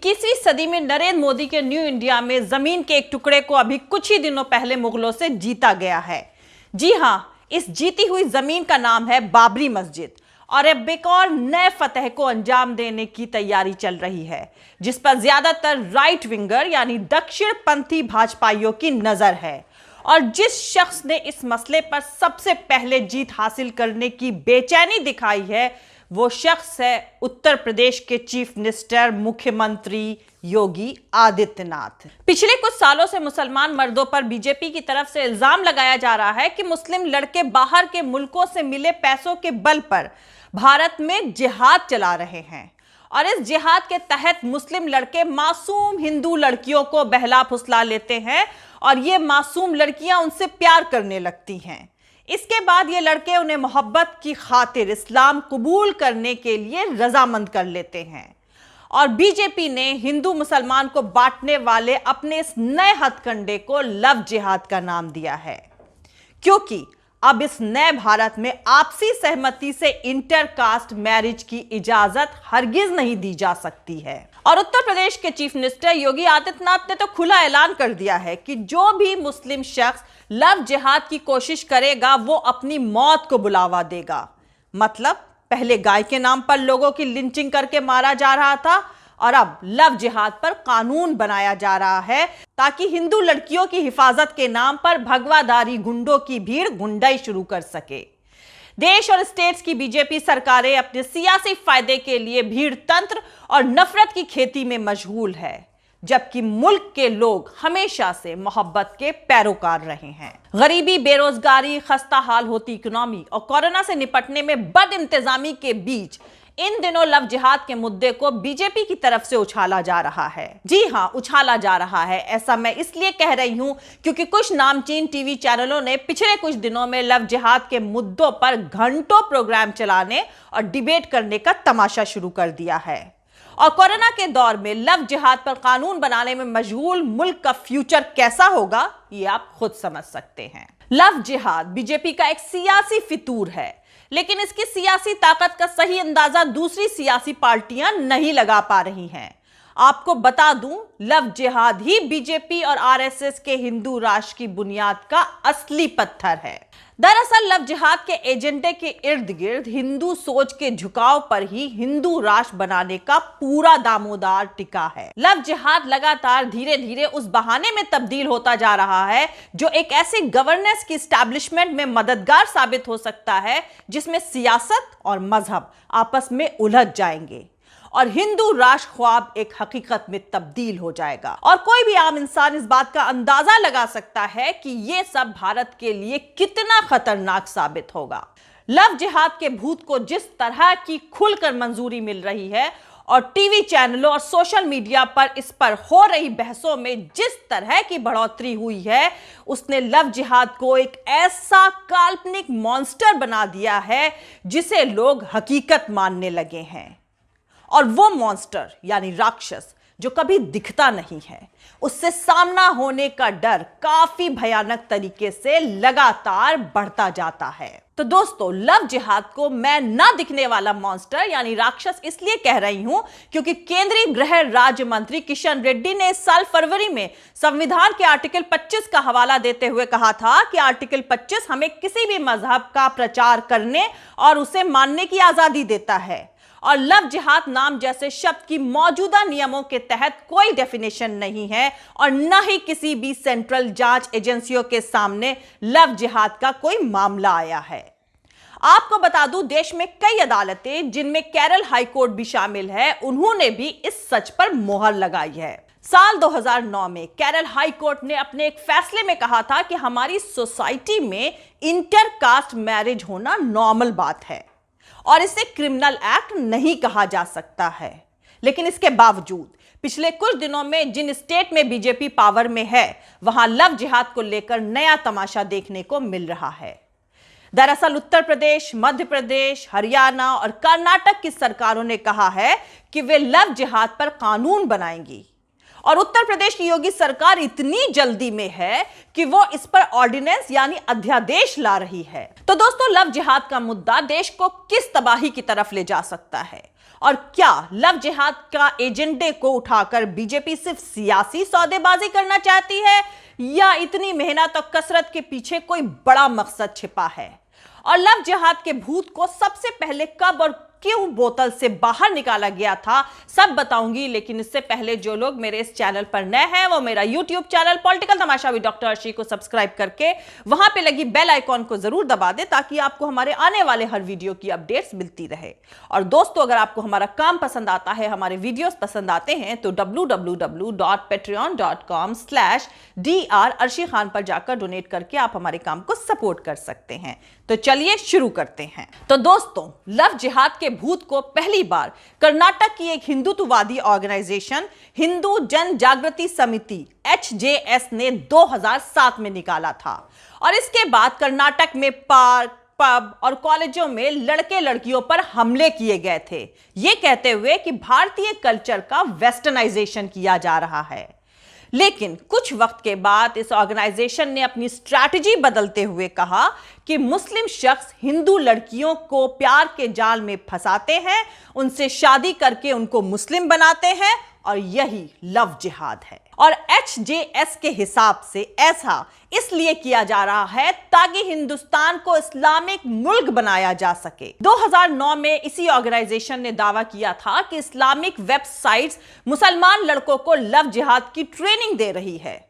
21वीं सदी में नरेंद्र मोदी के न्यू इंडिया में जमीन के एक टुकड़े को अभी कुछ ही दिनों पहले मुगलों से जीता गया है। जी हां, इस जीती हुई जमीन का नाम है बाबरी मस्जिद और अब एक और नए फतह को अंजाम देने की तैयारी चल रही है, जिस पर ज्यादातर राइट विंगर यानी दक्षिण पंथी भाजपाइयों की नजर है। और जिस शख्स ने इस मसले पर सबसे पहले जीत हासिल करने की बेचैनी दिखाई है, वो शख्स है उत्तर प्रदेश के चीफ मिनिस्टर मुख्यमंत्री योगी आदित्यनाथ। पिछले कुछ सालों से मुसलमान मर्दों पर बीजेपी की तरफ से इल्जाम लगाया जा रहा है कि मुस्लिम लड़के बाहर के मुल्कों से मिले पैसों के बल पर भारत में जिहाद चला रहे हैं और इस जिहाद के तहत मुस्लिम लड़के मासूम हिंदू लड़कियों को बहला फुसला लेते हैं और ये मासूम लड़कियां उनसे प्यार करने लगती हैं। इसके बाद ये लड़के उन्हें मोहब्बत की खातिर इस्लाम कबूल करने के लिए रजामंद कर लेते हैं। और बीजेपी ने हिंदू मुसलमान को बांटने वाले अपने इस नए हथकंडे को लव जिहाद का नाम दिया है, क्योंकि अब इस नए भारत में आपसी सहमति से इंटरकास्ट मैरिज की इजाजत हरगिज नहीं दी जा सकती है। और उत्तर प्रदेश के चीफ मिनिस्टर योगी आदित्यनाथ ने तो खुला ऐलान कर दिया है कि जो भी मुस्लिम शख्स लव जिहाद की कोशिश करेगा वो अपनी मौत को बुलावा देगा। मतलब पहले गाय के नाम पर लोगों की लिंचिंग करके मारा जा रहा था और अब लव जिहाद पर कानून बनाया जा रहा है ताकि हिंदू लड़कियों की हिफाजत के नाम पर भगवाधारी गुंडों की भीड़ गुंडाई शुरू कर सके। देश और स्टेट्स की बीजेपी सरकारें अपने सियासी फायदे के लिए भीड़ तंत्र और नफरत की खेती में मशगूल है, जबकि मुल्क के लोग हमेशा से मोहब्बत के पैरोकार रहे हैं। गरीबी, बेरोजगारी, खस्ता हाल होती इकोनॉमी और कोरोना से निपटने में बद इंतजामी के बीच इन दिनों लव जिहाद के मुद्दे को बीजेपी की तरफ से उछाला जा रहा है। जी हां, उछाला जा रहा है। ऐसा मैं इसलिए कह रही हूं क्योंकि कुछ नामचीन टीवी चैनलों ने पिछले कुछ दिनों में लव जिहाद के मुद्दों पर घंटों प्रोग्राम चलाने और डिबेट करने का तमाशा शुरू कर दिया है। और कोरोना के दौर में लव जिहाद पर कानून बनाने में मशगूल मुल्क का फ्यूचर कैसा होगा, ये आप खुद समझ सकते हैं। लव जिहाद बीजेपी का एक सियासी फितूर है, लेकिन इसकी सियासी ताकत का सही अंदाजा दूसरी सियासी पार्टियां नहीं लगा पा रही हैं। आपको बता दूं, लव जिहाद ही बीजेपी और आरएसएस के हिंदू राष्ट्र की बुनियाद का असली पत्थर है। दरअसल लव जिहाद के एजेंडे के इर्द गिर्द हिंदू सोच के झुकाव पर ही हिंदू राष्ट्र बनाने का पूरा दामोदार टिका है। लव जिहाद लगातार धीरे धीरे उस बहाने में तब्दील होता जा रहा है जो एक ऐसे गवर्नेंस की एस्टैब्लिशमेंट में मददगार साबित हो सकता है जिसमें सियासत और मजहब आपस में उलझ जाएंगे और हिंदू राष्ट्र ख्वाब एक हकीकत में तब्दील हो जाएगा। और कोई भी आम इंसान इस बात का अंदाजा लगा सकता है कि यह सब भारत के लिए कितना खतरनाक साबित होगा। लव जिहाद के भूत को जिस तरह की खुलकर मंजूरी मिल रही है और टीवी चैनलों और सोशल मीडिया पर इस पर हो रही बहसों में जिस तरह की बढ़ोतरी हुई है, उसने लव जिहाद को एक ऐसा काल्पनिक मॉन्स्टर बना दिया है जिसे लोग हकीकत मानने लगे हैं। और वो मॉन्स्टर यानी राक्षस जो कभी दिखता नहीं है, उससे सामना होने का डर काफी भयानक तरीके से लगातार बढ़ता जाता है। तो दोस्तों, लव जिहाद को मैं ना दिखने वाला मॉन्स्टर यानी राक्षस इसलिए कह रही हूं क्योंकि केंद्रीय गृह राज्य मंत्री किशन रेड्डी ने इस साल फरवरी में संविधान के आर्टिकल 25 का हवाला देते हुए कहा था कि आर्टिकल 25 हमें किसी भी मजहब का प्रचार करने और उसे मानने की आजादी देता है और लव जिहाद नाम जैसे शब्द की मौजूदा नियमों के तहत कोई डेफिनेशन नहीं है और न ही किसी भी सेंट्रल जांच एजेंसियों के सामने लव जिहाद का कोई मामला आया है। आपको बता दूं, देश में कई अदालतें जिनमें केरल हाईकोर्ट भी शामिल है, उन्होंने भी इस सच पर मोहर लगाई है। साल 2009 में केरल हाईकोर्ट ने अपने एक फैसले में कहा था कि हमारी सोसाइटी में इंटरकास्ट मैरिज होना नॉर्मल बात है और इसे क्रिमिनल एक्ट नहीं कहा जा सकता है। लेकिन इसके बावजूद पिछले कुछ दिनों में जिन स्टेट में बीजेपी पावर में है, वहां लव जिहाद को लेकर नया तमाशा देखने को मिल रहा है। दरअसल उत्तर प्रदेश, मध्य प्रदेश, हरियाणा और कर्नाटक की सरकारों ने कहा है कि वे लव जिहाद पर कानून बनाएंगी और उत्तर प्रदेश की योगी सरकार इतनी जल्दी में है कि वो इस पर ऑर्डिनेंस यानी अध्यादेश ला रही है। तो दोस्तों, लव जिहाद का मुद्दा देश को किस तबाही की तरफ ले जा सकता है और क्या लव जिहाद का एजेंडे को उठाकर बीजेपी सिर्फ सियासी सौदेबाजी करना चाहती है या इतनी मेहनत और कसरत के पीछे कोई बड़ा मकसद छिपा है? और लव जिहाद के भूत को सबसे पहले कब और क्यों बोतल से बाहर निकाला गया था, सब बताऊंगी। लेकिन इससे पहले जो लोग मेरे इस चैनल पर नए हैं वो मेरा YouTube channel political Tamasha with doctor Arshi को सब्सक्राइब करके वहां पे लगी बेल आइकॉन को जरूर दबा दे ताकि आपको हमारे आने वाले हर वीडियो की अपडेट्स मिलती रहे। और दोस्तों, अगर आपको हमारा काम पसंद आता है, हमारे वीडियोस पसंद आते हैं तो www.patreon.com/dr अर्शी खान पर जाकर डोनेट करके आप हमारे काम को सपोर्ट कर सकते हैं। तो चलिए शुरू करते हैं। तो दोस्तों, लव जिहाद के भूत को पहली बार कर्नाटक की एक हिंदुत्ववादी ऑर्गेनाइजेशन हिंदू जन जागृति समिति HJS ने 2007 में निकाला था। और इसके बाद कर्नाटक में पार्क, पब और कॉलेजों में लड़के लड़कियों पर हमले किए गए थे, यह कहते हुए कि भारतीय कल्चर का वेस्टर्नाइजेशन किया जा रहा है। लेकिन कुछ वक्त के बाद इस ऑर्गेनाइजेशन ने अपनी स्ट्रैटेजी बदलते हुए कहा कि मुस्लिम शख्स हिंदू लड़कियों को प्यार के जाल में फंसाते हैं, उनसे शादी करके उनको मुस्लिम बनाते हैं और यही लव जिहाद है। और HJS के हिसाब से ऐसा इसलिए किया जा रहा है ताकि हिंदुस्तान को इस्लामिक मुल्क बनाया जा सके। 2009 में इसी ऑर्गेनाइजेशन ने दावा किया था कि इस्लामिक वेबसाइट्स मुसलमान लड़कों को लव जिहाद की ट्रेनिंग दे रही है।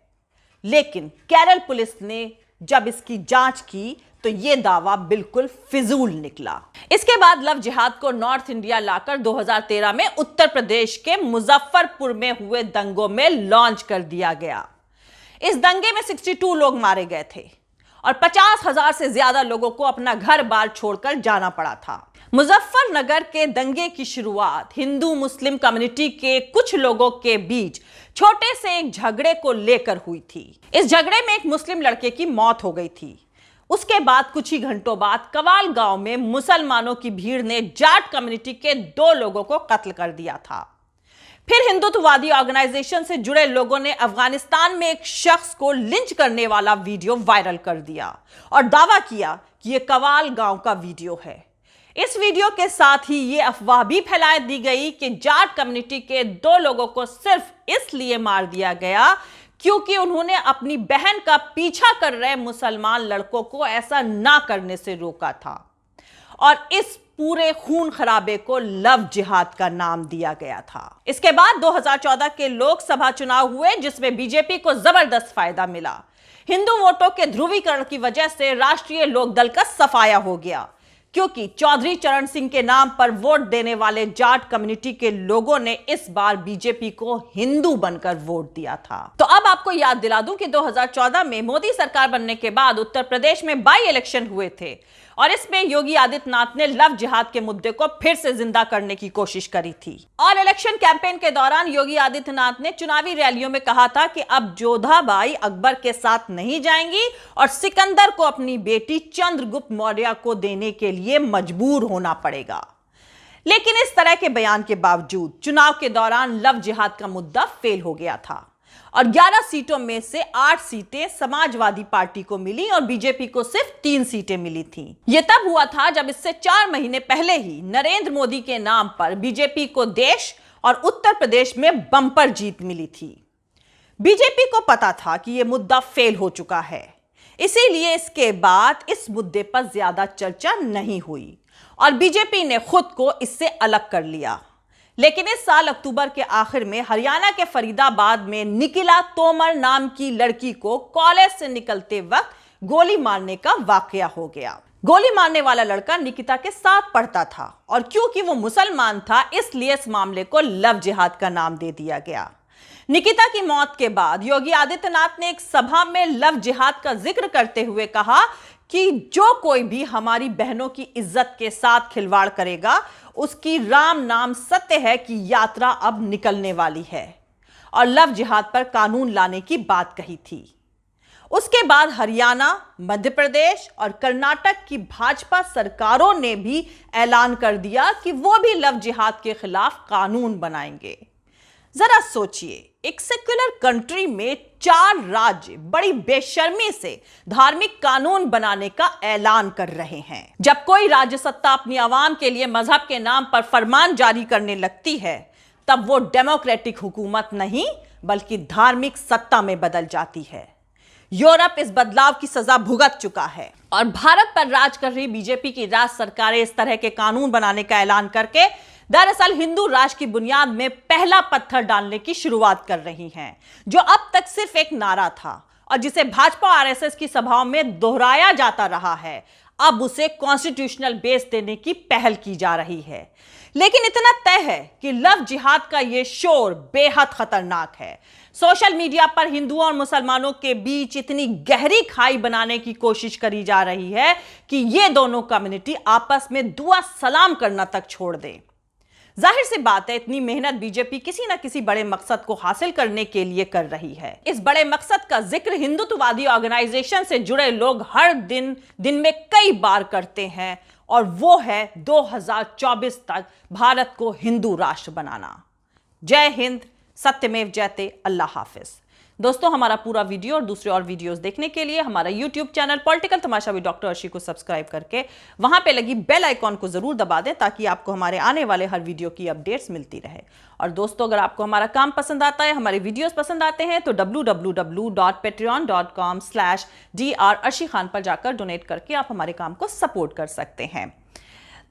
लेकिन केरल पुलिस ने जब इसकी जांच की तो यह दावा बिल्कुल फिजूल निकला। इसके बाद लव जिहाद को नॉर्थ इंडिया लाकर 2013 में उत्तर प्रदेश के मुजफ्फरपुर में हुए दंगों में लॉन्च कर दिया गया। इस दंगे में 62 लोग मारे गए थे और 50,000 से ज्यादा लोगों को अपना घर बार छोड़कर जाना पड़ा था। मुजफ्फरनगर के दंगे की शुरुआत हिंदू मुस्लिम कम्युनिटी के कुछ लोगों के बीच छोटे से एक झगड़े को लेकर हुई थी। इस झगड़े में एक मुस्लिम लड़के की मौत हो गई थी। उसके बाद कुछ ही घंटों बाद कवाल गांव में मुसलमानों की भीड़ ने जाट कम्युनिटी के 2 लोगों को कत्ल कर दिया था। फिर हिंदुत्ववादी ऑर्गेनाइजेशन से जुड़े लोगों ने अफगानिस्तान में एक शख्स को लिंच करने वाला वीडियो वायरल कर दिया और दावा किया कि यह कवाल गांव का वीडियो है। इस वीडियो के साथ ही यह अफवाह भी फैला दी गई कि जाट कम्युनिटी के 2 लोगों को सिर्फ इसलिए मार दिया गया क्योंकि उन्होंने अपनी बहन का पीछा कर रहे मुसलमान लड़कों को ऐसा ना करने से रोका था। और इस पूरे खून खराबे को लव जिहाद का नाम दिया गया था। इसके बाद 2014 के लोकसभा चुनाव हुए जिसमें बीजेपी को जबरदस्त फायदा मिला। हिंदू वोटों के ध्रुवीकरण की वजह से राष्ट्रीय लोकदल का सफाया हो गया क्योंकि चौधरी चरण सिंह के नाम पर वोट देने वाले जाट कम्युनिटी के लोगों ने इस बार बीजेपी को हिंदू बनकर वोट दिया था। तो अब आपको याद दिला दूं कि 2014 में मोदी सरकार बनने के बाद उत्तर प्रदेश में बाई इलेक्शन हुए थे और इसमें योगी आदित्यनाथ ने लव जिहाद के मुद्दे को फिर से जिंदा करने की कोशिश करी थी। और इलेक्शन कैंपेन के दौरान योगी आदित्यनाथ ने चुनावी रैलियों में कहा था कि अब जोधाबाई अकबर के साथ नहीं जाएंगी और सिकंदर को अपनी बेटी चंद्रगुप्त मौर्य को देने के लिए मजबूर होना पड़ेगा। लेकिन इस तरह के बयान के बावजूद चुनाव के दौरान लव जिहाद का मुद्दा फेल हो गया था और 11 सीटों में से 8 सीटें समाजवादी पार्टी को मिली और बीजेपी को सिर्फ 3 सीटें मिली थीं। यह तब हुआ था जब इससे 4 महीने पहले ही नरेंद्र मोदी के नाम पर बीजेपी को देश और उत्तर प्रदेश में बम्पर जीत मिली थी। बीजेपी को पता था कि यह मुद्दा फेल हो चुका है, इसीलिए इसके बाद इस मुद्दे पर ज्यादा चर्चा नहीं हुई और बीजेपी ने खुद को इससे अलग कर लिया। लेकिन इस साल अक्टूबर के आखिर में हरियाणा के फरीदाबाद में निकिला तोमर नाम की लड़की को कॉलेज से निकलते वक्त गोली मारने का वाकया हो गया। गोली मारने वाला लड़का निकिता के साथ पढ़ता था और क्योंकि वो मुसलमान था इसलिए इस मामले को लव जिहाद का नाम दे दिया गया। निकिता की मौत के बाद योगी आदित्यनाथ ने एक सभा में लव जिहाद का जिक्र करते हुए कहा कि जो कोई भी हमारी बहनों की इज्जत के साथ खिलवाड़ करेगा उसकी राम नाम सत्य है कि यात्रा अब निकलने वाली है और लव जिहाद पर कानून लाने की बात कही थी। उसके बाद हरियाणा, मध्य प्रदेश और कर्नाटक की भाजपा सरकारों ने भी ऐलान कर दिया कि वो भी लव जिहाद के खिलाफ कानून बनाएंगे। जरा सोचिए, एक सेक्युलर कंट्री में 4 राज्य बड़ी बेशर्मी से धार्मिक कानून बनाने का ऐलान कर रहे हैं। जब कोई राज्य सत्ता अपनी आवाम के लिए मजहब के नाम पर फरमान जारी करने लगती है, तब वो डेमोक्रेटिक हुकूमत नहीं बल्कि धार्मिक सत्ता में बदल जाती है। यूरोप इस बदलाव की सजा भुगत चुका है और भारत पर राज कर रही बीजेपी की राज सरकारें इस तरह के कानून बनाने का ऐलान करके दरअसल हिंदू राष्ट्र की बुनियाद में पहला पत्थर डालने की शुरुआत कर रही हैं, जो अब तक सिर्फ एक नारा था और जिसे भाजपा और आरएसएस की सभाओं में दोहराया जाता रहा है। अब उसे कॉन्स्टिट्यूशनल बेस देने की पहल की जा रही है। लेकिन इतना तय है कि लव जिहाद का यह शोर बेहद खतरनाक है। सोशल मीडिया पर हिंदुओं और मुसलमानों के बीच इतनी गहरी खाई बनाने की कोशिश करी जा रही है कि ये दोनों कम्युनिटी आपस में दुआ सलाम करना तक छोड़ दें। जाहिर सी बात है, इतनी मेहनत बीजेपी किसी न किसी बड़े मकसद को हासिल करने के लिए कर रही है। इस बड़े मकसद का जिक्र हिंदुत्ववादी ऑर्गेनाइजेशन से जुड़े लोग हर दिन में कई बार करते हैं और वो है 2024 तक भारत को हिंदू राष्ट्र बनाना। जय हिंद, सत्यमेव जयते, अल्लाह हाफिज। दोस्तों, हमारा पूरा वीडियो और दूसरे और वीडियोस देखने के लिए हमारा YouTube channel political Tamasha with doctor Arshi को सब्सक्राइब करके वहां पे लगी बेल आइकॉन को जरूर दबा दें ताकि आपको हमारे आने वाले हर वीडियो की अपडेट्स मिलती रहे। और दोस्तों, अगर आपको हमारा काम पसंद आता है, हमारे वीडियोस पसंद आते हैं, तो www.patreon.com/dr अर्शी खान पर जाकर डोनेट करके आप हमारे काम को सपोर्ट कर सकते हैं।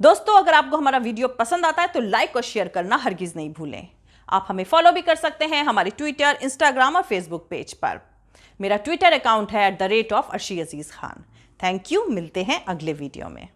दोस्तों, अगर आपको हमारा वीडियो पसंद आता है तो लाइक और शेयर करना हरगिज नहीं भूलें। आप हमें फॉलो भी कर सकते हैं हमारे ट्विटर, इंस्टाग्राम और फेसबुक पेज पर। मेरा ट्विटर अकाउंट है @arshi_aziz Khan। Thank you. मिलते हैं अगले वीडियो में।